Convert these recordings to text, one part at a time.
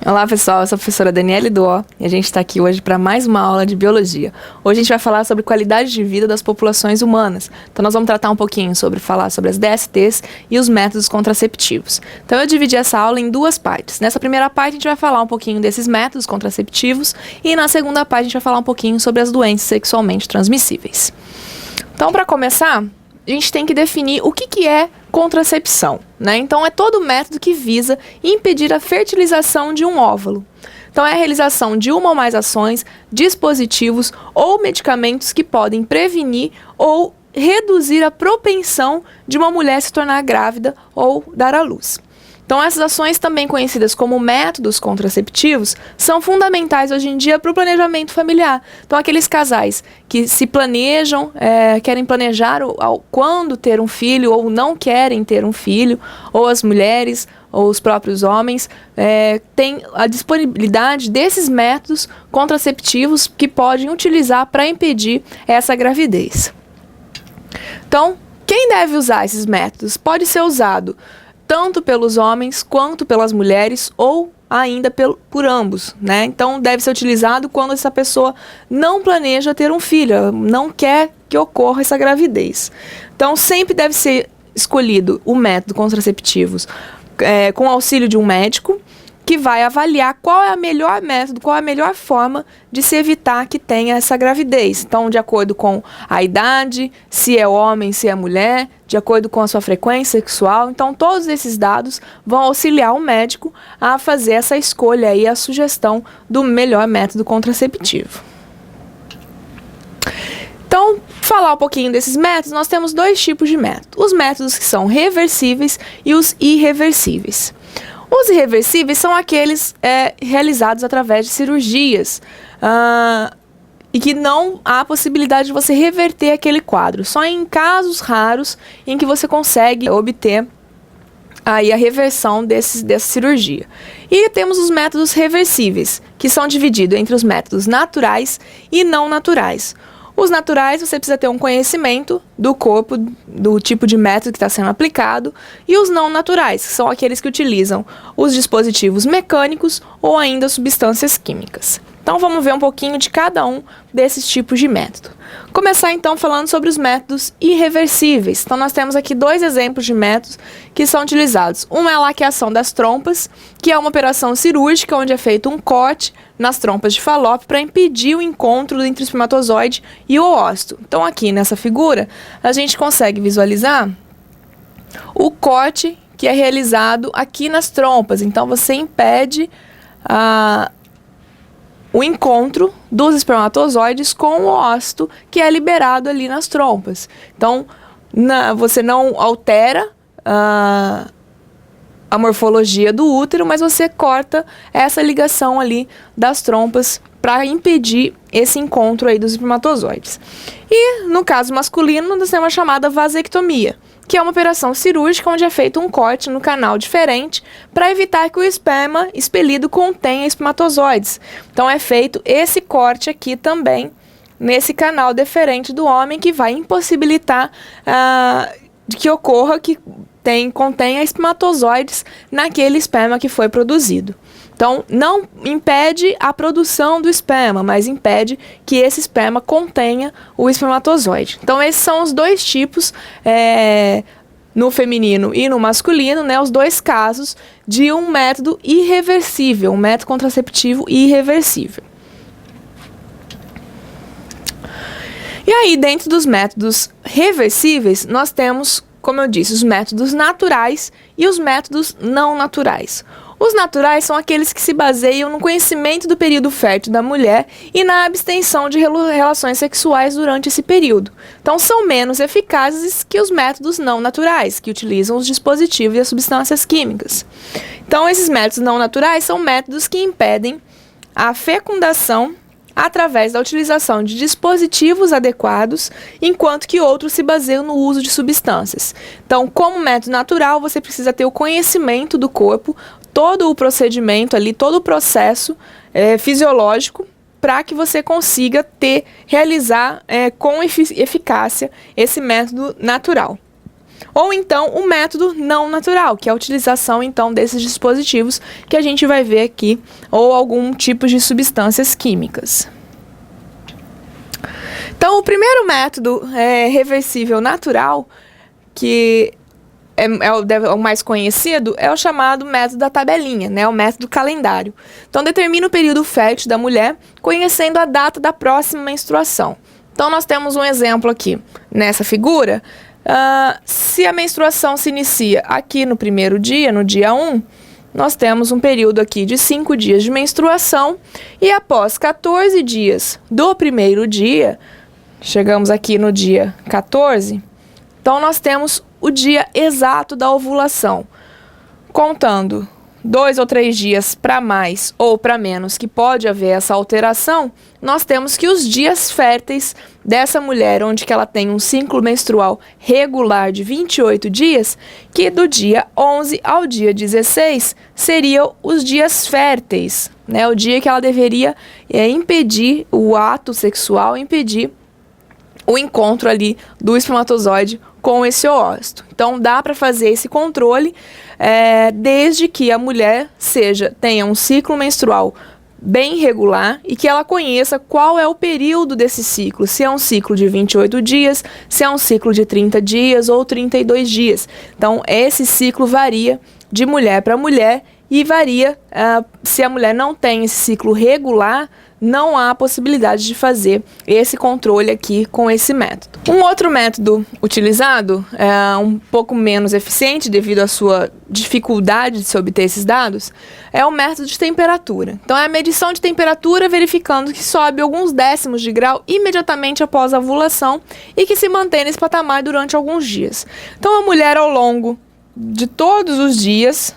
Olá pessoal, eu sou a professora Daniele Duó e a gente está aqui hoje para mais uma aula de Biologia. Hoje a gente vai falar sobre qualidade de vida das populações humanas. Então nós vamos tratar um pouquinho falar sobre as DSTs e os métodos contraceptivos. Então eu dividi essa aula em duas partes. Nessa primeira parte a gente vai falar um pouquinho desses métodos contraceptivos e na segunda parte a gente vai falar um pouquinho sobre as doenças sexualmente transmissíveis. Então para começar, a gente tem que definir o que é contracepção, né? Então, é todo método que visa impedir a fertilização de um óvulo. Então, é a realização de uma ou mais ações, dispositivos ou medicamentos que podem prevenir ou reduzir a propensão de uma mulher se tornar grávida ou dar à luz. Então, essas ações, também conhecidas como métodos contraceptivos, são fundamentais hoje em dia para o planejamento familiar. Então, aqueles casais que se planejam, querem planejar quando ter um filho ou não querem ter um filho, ou as mulheres ou os próprios homens, têm a disponibilidade desses métodos contraceptivos que podem utilizar para impedir essa gravidez. Então, quem deve usar esses métodos? Pode ser usado tanto pelos homens quanto pelas mulheres ou ainda por ambos, né? Então deve ser utilizado quando essa pessoa não planeja ter um filho, não quer que ocorra essa gravidez. Então sempre deve ser escolhido o método contraceptivo com auxílio de um médico que vai avaliar qual é o melhor método, qual é a melhor forma de se evitar que tenha essa gravidez. Então, de acordo com a idade, se é homem, se é mulher, de acordo com a sua frequência sexual. Então, todos esses dados vão auxiliar o médico a fazer essa escolha e a sugestão do melhor método contraceptivo. Então, falar um pouquinho desses métodos, nós temos dois tipos de métodos. Os métodos que são reversíveis e os irreversíveis. Os irreversíveis são aqueles realizados através de cirurgias e que não há possibilidade de você reverter aquele quadro. Só em casos raros em que você consegue obter aí a reversão dessa cirurgia. E temos os métodos reversíveis, que são divididos entre os métodos naturais e não naturais. Os naturais, você precisa ter um conhecimento do corpo, do tipo de método que está sendo aplicado, e os não naturais, que são aqueles que utilizam os dispositivos mecânicos ou ainda substâncias químicas. Então vamos ver um pouquinho de cada um desses tipos de método. Começar então falando sobre os métodos irreversíveis. Então nós temos aqui dois exemplos de métodos que são utilizados. Um é a laqueação das trompas, que é uma operação cirúrgica onde é feito um corte nas trompas de Fallope para impedir o encontro entre o espermatozoide e o óvulo. Então aqui nessa figura a gente consegue visualizar o corte que é realizado aqui nas trompas. Então você impede o encontro dos espermatozoides com o óvulo que é liberado ali nas trompas. Então, você não altera a morfologia do útero, mas você corta essa ligação ali das trompas para impedir esse encontro aí dos espermatozoides. E, no caso masculino, nós temos a chamada vasectomia, que é uma operação cirúrgica onde é feito um corte no canal diferente para evitar que o esperma expelido contenha espermatozoides. Então é feito esse corte aqui também, nesse canal deferente do homem, que vai impossibilitar que ocorra que contenha espermatozoides naquele esperma que foi produzido. Então, não impede a produção do esperma, mas impede que esse esperma contenha o espermatozoide. Então, esses são os dois tipos, no feminino e no masculino, né, os dois casos de um método irreversível, um método contraceptivo irreversível. E aí, dentro dos métodos reversíveis, nós temos, como eu disse, os métodos naturais e os métodos não naturais. Os naturais são aqueles que se baseiam no conhecimento do período fértil da mulher e na abstenção de relações sexuais durante esse período. Então, são menos eficazes que os métodos não naturais, que utilizam os dispositivos e as substâncias químicas. Então, esses métodos não naturais são métodos que impedem a fecundação através da utilização de dispositivos adequados, enquanto que outros se baseiam no uso de substâncias. Então, como método natural, você precisa ter o conhecimento do corpo, todo o procedimento ali, todo o processo fisiológico, para que você consiga realizar com eficácia esse método natural. Ou então o método não natural, que é a utilização então desses dispositivos que a gente vai ver aqui, ou algum tipo de substâncias químicas. Então, o primeiro método reversível natural, que é o mais conhecido, é o chamado método da tabelinha, né? O método calendário. Então, determina o período fértil da mulher, conhecendo a data da próxima menstruação. Então, nós temos um exemplo aqui nessa figura. Se a menstruação se inicia aqui no primeiro dia, no dia 1, nós temos um período aqui de 5 dias de menstruação, e após 14 dias do primeiro dia, chegamos aqui no dia 14, então nós temos o dia exato da ovulação. Contando 2 ou 3 dias para mais ou para menos, que pode haver essa alteração, nós temos que os dias férteis dessa mulher, onde que ela tem um ciclo menstrual regular de 28 dias, que do dia 11 ao dia 16 seriam os dias férteis, né? O dia que ela deveria impedir o ato sexual, impedir o encontro ali do espermatozoide com esse oócito. Então, dá para fazer esse controle desde que a mulher tenha um ciclo menstrual bem regular e que ela conheça qual é o período desse ciclo, se é um ciclo de 28 dias, se é um ciclo de 30 dias ou 32 dias. Então, esse ciclo varia de mulher para mulher e varia, se a mulher não tem esse ciclo regular, não há possibilidade de fazer esse controle aqui com esse método. Um outro método utilizado, um pouco menos eficiente devido à sua dificuldade de se obter esses dados, é o método de temperatura. Então, é a medição de temperatura verificando que sobe alguns décimos de grau imediatamente após a ovulação e que se mantém nesse patamar durante alguns dias. Então, a mulher, ao longo de todos os dias,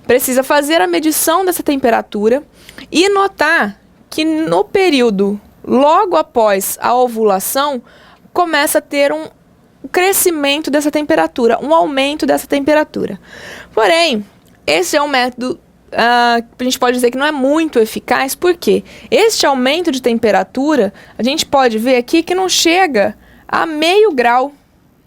precisa fazer a medição dessa temperatura e notar que no período logo após a ovulação começa a ter um crescimento dessa temperatura, um aumento dessa temperatura. Porém, esse é um método a gente pode dizer que não é muito eficaz, porque este aumento de temperatura, a gente pode ver aqui que não chega a meio grau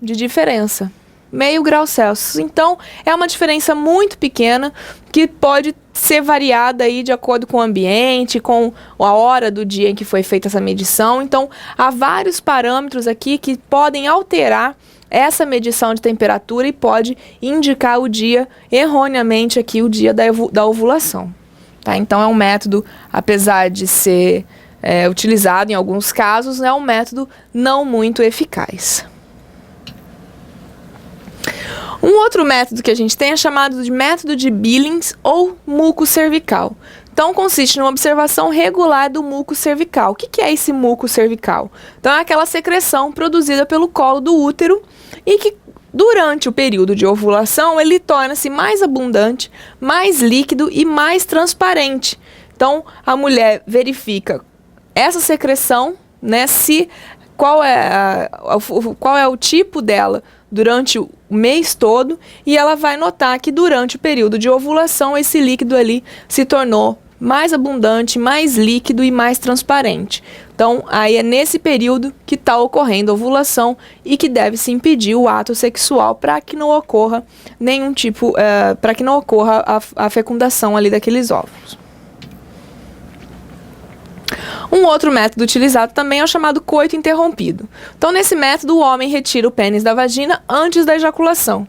de diferença. Meio grau Celsius. Então, é uma diferença muito pequena que pode ser variada aí de acordo com o ambiente, com a hora do dia em que foi feita essa medição. Então, há vários parâmetros aqui que podem alterar essa medição de temperatura e pode indicar o dia, erroneamente aqui, o dia da ovulação. Tá? Então, é um método, apesar de ser utilizado em alguns casos, é um método não muito eficaz. Um outro método que a gente tem é chamado de método de Billings ou muco cervical. Então, consiste numa observação regular do muco cervical. O que é esse muco cervical? Então, é aquela secreção produzida pelo colo do útero e que, durante o período de ovulação, ele torna-se mais abundante, mais líquido e mais transparente. Então, a mulher verifica essa secreção, né, qual é o tipo dela durante o mês todo, e ela vai notar que durante o período de ovulação esse líquido ali se tornou mais abundante, mais líquido e mais transparente. Então, aí é nesse período que está ocorrendo a ovulação e que deve-se impedir o ato sexual para que não ocorra nenhum tipo, para que não ocorra a fecundação ali daqueles óvulos. Um outro método utilizado também é o chamado coito interrompido. Então, nesse método, o homem retira o pênis da vagina antes da ejaculação.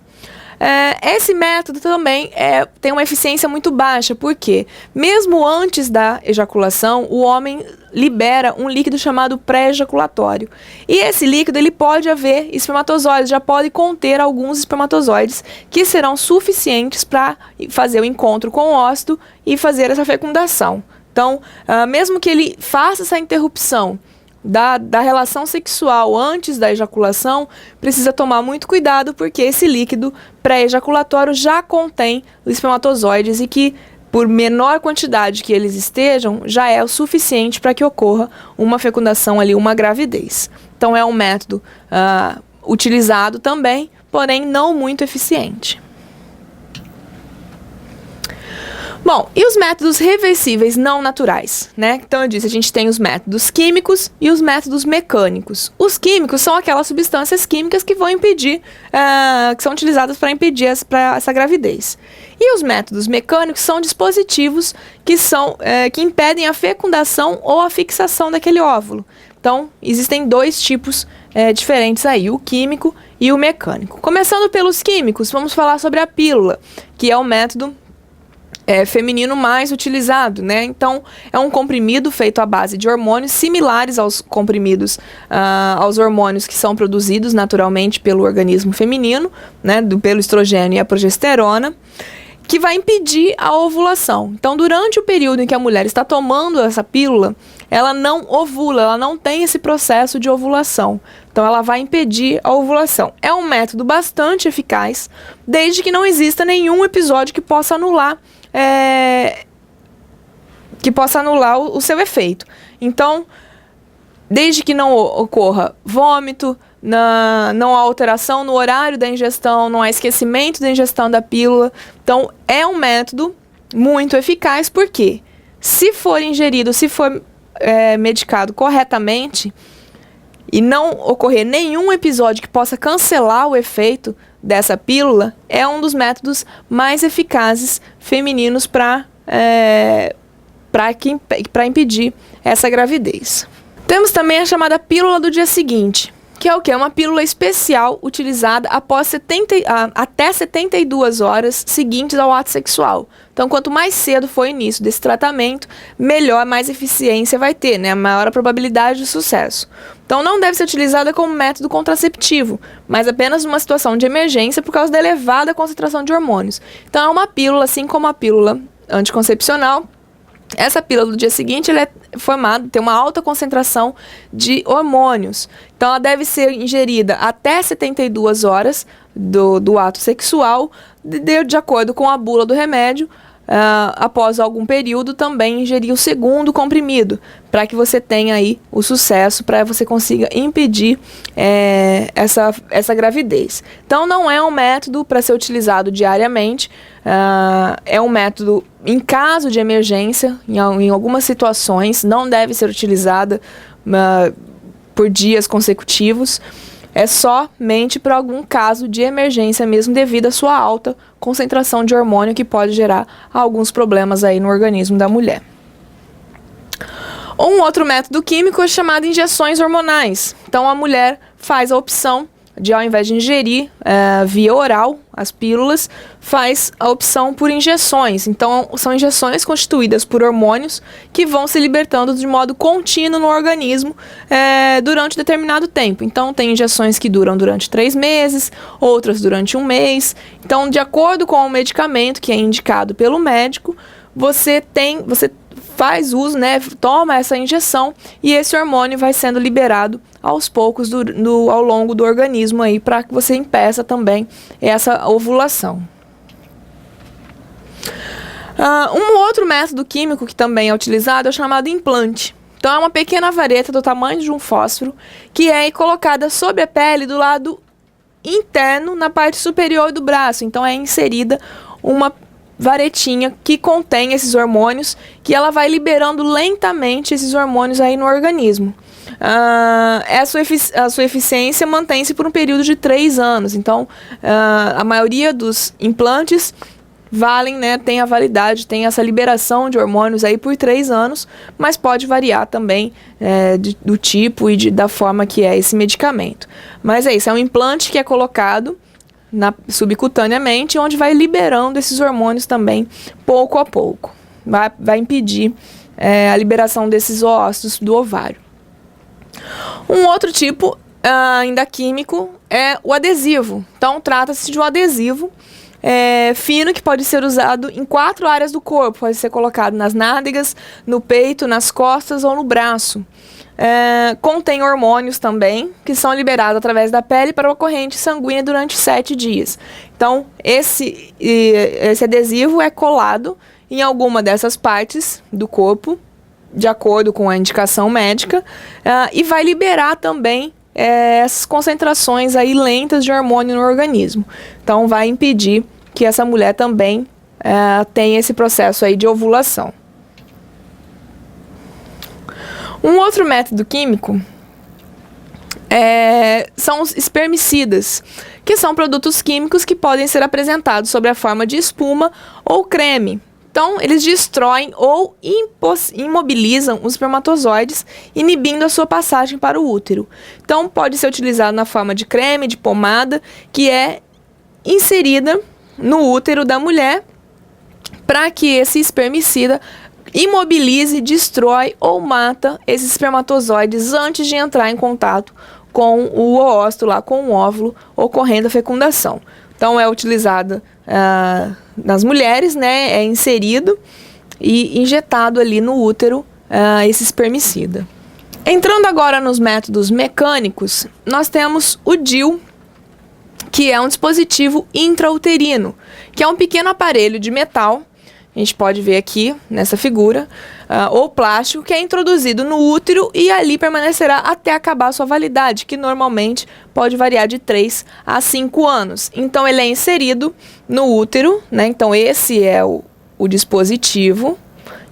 Esse método também tem uma eficiência muito baixa, porque mesmo antes da ejaculação, o homem libera um líquido chamado pré-ejaculatório. E esse líquido ele pode haver espermatozoides, já pode conter alguns espermatozoides que serão suficientes para fazer o encontro com o ócito e fazer essa fecundação. Então, mesmo que ele faça essa interrupção da relação sexual antes da ejaculação, precisa tomar muito cuidado, porque esse líquido pré-ejaculatório já contém os espermatozoides e que, por menor quantidade que eles estejam, já é o suficiente para que ocorra uma fecundação ali, uma gravidez. Então, é um método utilizado também, porém não muito eficiente. Bom, e os métodos reversíveis não naturais, né? Então eu disse, a gente tem os métodos químicos e os métodos mecânicos. Os químicos são aquelas substâncias químicas que vão impedir, que são utilizadas para impedir essa gravidez. E os métodos mecânicos são dispositivos que impedem a fecundação ou a fixação daquele óvulo. Então, existem dois tipos diferentes aí, o químico e o mecânico. Começando pelos químicos, vamos falar sobre a pílula, que é o método feminino mais utilizado, né? Então, é um comprimido feito à base de hormônios similares aos comprimidos, aos hormônios que são produzidos naturalmente pelo organismo feminino, né? Pelo estrogênio e a progesterona, que vai impedir a ovulação. Então, durante o período em que a mulher está tomando essa pílula, ela não ovula, ela não tem esse processo de ovulação. Então, ela vai impedir a ovulação. É um método bastante eficaz, desde que não exista nenhum episódio que possa anular o seu efeito. Então, desde que não ocorra vômito, não há alteração no horário da ingestão, não há esquecimento da ingestão da pílula. Então, é um método muito eficaz, porque se for ingerido, se for medicado corretamente e não ocorrer nenhum episódio que possa cancelar o efeito dessa pílula, é um dos métodos mais eficazes femininos para impedir essa gravidez. Temos também a chamada pílula do dia seguinte, que é o quê? É uma pílula especial utilizada até 72 horas seguintes ao ato sexual. Então, quanto mais cedo for o início desse tratamento, melhor, mais eficiência vai ter, né? Maior a probabilidade de sucesso. Então, não deve ser utilizada como método contraceptivo, mas apenas numa situação de emergência por causa da elevada concentração de hormônios. Então, é uma pílula, assim como a pílula anticoncepcional. Essa pílula do dia seguinte ela é formada, tem uma alta concentração de hormônios. Então, ela deve ser ingerida até 72 horas do ato sexual, de acordo com a bula do remédio. Após algum período, também ingerir o segundo comprimido, para que você tenha aí o sucesso, para você consiga impedir essa gravidez. Então, não é um método para ser utilizado diariamente, é um método em caso de emergência, em algumas situações, não deve ser utilizada por dias consecutivos. É somente para algum caso de emergência mesmo, devido à sua alta concentração de hormônio, que pode gerar alguns problemas aí no organismo da mulher. Um outro método químico é chamado injeções hormonais. Então, a mulher faz a opção de, ao invés de ingerir via oral as pílulas, faz a opção por injeções. Então, são injeções constituídas por hormônios que vão se libertando de modo contínuo no organismo durante determinado tempo. Então, tem injeções que duram durante 3 meses, outras durante 1 mês. Então, de acordo com o medicamento que é indicado pelo médico, você faz uso, né, toma essa injeção, e esse hormônio vai sendo liberado aos poucos ao longo do organismo aí, para que você impeça também essa ovulação. Um outro método químico que também é utilizado é o chamado implante. Então, é uma pequena vareta do tamanho de um fósforo que é colocada sobre a pele do lado interno, na parte superior do braço. Então, é inserida uma varetinha que contém esses hormônios, que ela vai liberando lentamente esses hormônios aí no organismo. A sua eficiência mantém-se por um período de 3 anos. Então, a maioria dos implantes valem, né, tem a validade, tem essa liberação de hormônios aí por 3 anos, mas pode variar também do tipo e da forma que é esse medicamento. Mas é isso, é um implante que é colocado subcutaneamente, onde vai liberando esses hormônios também, pouco a pouco. Vai impedir a liberação desses ócitos do ovário. Um outro tipo, ainda químico, é o adesivo. Então, trata-se de um adesivo fino que pode ser usado em 4 áreas do corpo. Pode ser colocado nas nádegas, no peito, nas costas ou no braço. Contém hormônios também, que são liberados através da pele para a corrente sanguínea durante 7 dias. Então, esse adesivo é colado em alguma dessas partes do corpo, de acordo com a indicação médica, e vai liberar também essas concentrações aí lentas de hormônio no organismo. Então, vai impedir que essa mulher também tem esse processo aí de ovulação. Um outro método químico são os espermicidas, que são produtos químicos que podem ser apresentados sob a forma de espuma ou creme. Então, eles destroem ou imobilizam os espermatozoides, inibindo a sua passagem para o útero. Então, pode ser utilizado na forma de creme, de pomada, que é inserida no útero da mulher para que esse espermicida imobilize, destrói ou mata esses espermatozoides antes de entrar em contato com o ooócito, lá com o óvulo, ocorrendo a fecundação. Então, é utilizada nas mulheres, né? É inserido e injetado ali no útero esse espermicida. Entrando agora nos métodos mecânicos, nós temos o DIU, que é um dispositivo intrauterino, que é um pequeno aparelho de metal, a gente pode ver aqui nessa figura, ou plástico, que é introduzido no útero e ali permanecerá até acabar sua validade, que normalmente pode variar de 3 a 5 anos. Então, ele é inserido no útero, né? Então, esse é o dispositivo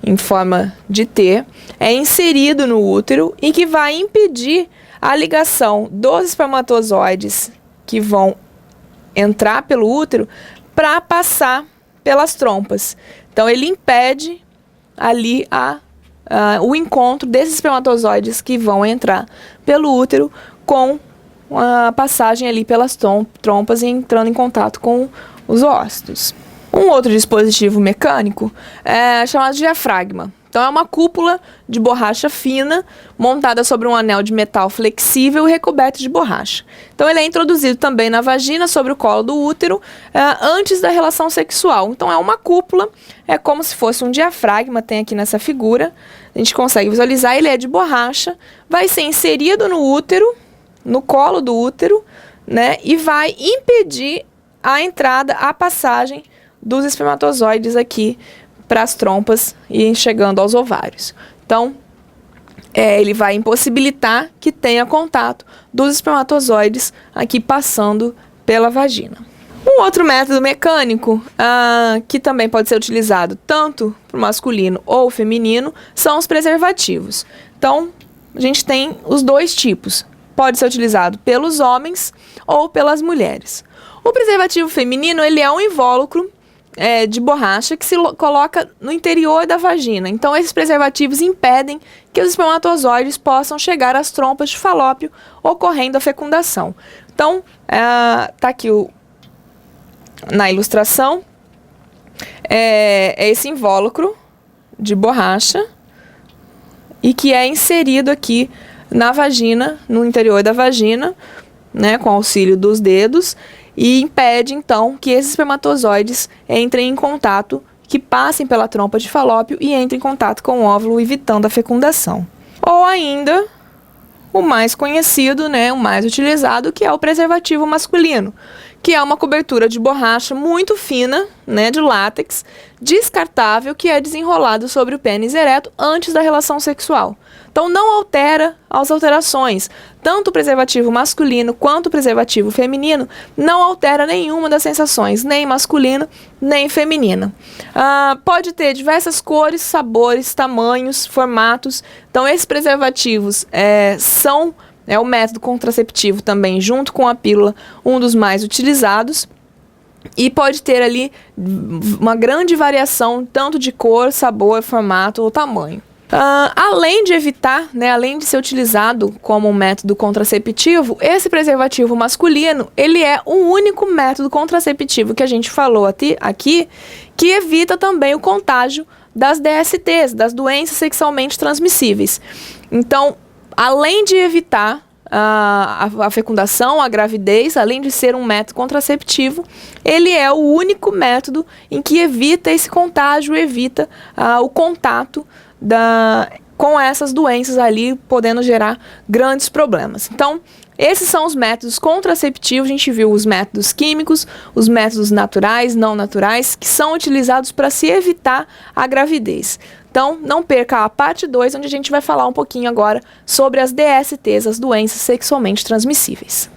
em forma de T, é inserido no útero e que vai impedir a ligação dos espermatozoides que vão entrar pelo útero para passar pelas trompas. Então, ele impede ali o encontro desses espermatozoides que vão entrar pelo útero com a passagem ali pelas trompas e entrando em contato com os oócitos. Um outro dispositivo mecânico é chamado de diafragma. Então, é uma cúpula de borracha fina montada sobre um anel de metal flexível e recoberto de borracha. Então, ele é introduzido também na vagina, sobre o colo do útero, antes da relação sexual. Então, é uma cúpula, é como se fosse um diafragma, tem aqui nessa figura. A gente consegue visualizar, ele é de borracha, vai ser inserido no útero, no colo do útero, né? E vai impedir a entrada, a passagem dos espermatozoides aqui para as trompas e chegando aos ovários. Então, ele vai impossibilitar que tenha contato dos espermatozoides aqui passando pela vagina. Um outro método mecânico que também pode ser utilizado tanto para o masculino ou feminino são os preservativos. Então, a gente tem os dois tipos. Pode ser utilizado pelos homens ou pelas mulheres. O preservativo feminino, ele é um invólucro de borracha que se coloca no interior da vagina. Então, esses preservativos impedem que os espermatozoides possam chegar às trompas de falópio, ocorrendo a fecundação. Então, tá aqui na ilustração, é esse invólucro de borracha e que é inserido aqui na vagina, no interior da vagina, né, com auxílio dos dedos, e impede, então, que esses espermatozoides entrem em contato, que passem pela trompa de falópio e entrem em contato com o óvulo, evitando a fecundação. Ou ainda, o mais conhecido, né, o mais utilizado, que é o preservativo masculino, que é uma cobertura de borracha muito fina, né, de látex, descartável, que é desenrolado sobre o pênis ereto antes da relação sexual. Então, não altera as alterações. Tanto o preservativo masculino quanto o preservativo feminino não altera nenhuma das sensações, nem masculina, nem feminina. Pode ter diversas cores, sabores, tamanhos, formatos. Então, esses preservativos são o método contraceptivo também, junto com a pílula, um dos mais utilizados. E pode ter ali uma grande variação, tanto de cor, sabor, formato ou tamanho. Além de evitar, né, além de ser utilizado como um método contraceptivo, esse preservativo masculino, ele é o único método contraceptivo que a gente falou aqui, que evita também o contágio das DSTs, das doenças sexualmente transmissíveis. Então, além de evitar a fecundação, a gravidez, além de ser um método contraceptivo, ele é o único método em que evita esse contágio, evita o contato com essas doenças ali, podendo gerar grandes problemas. Então, esses são os métodos contraceptivos. A gente viu os métodos químicos, os métodos naturais, não naturais, que são utilizados para se evitar a gravidez. Então, não perca a parte 2, onde a gente vai falar um pouquinho agora sobre as DSTs, as doenças sexualmente transmissíveis.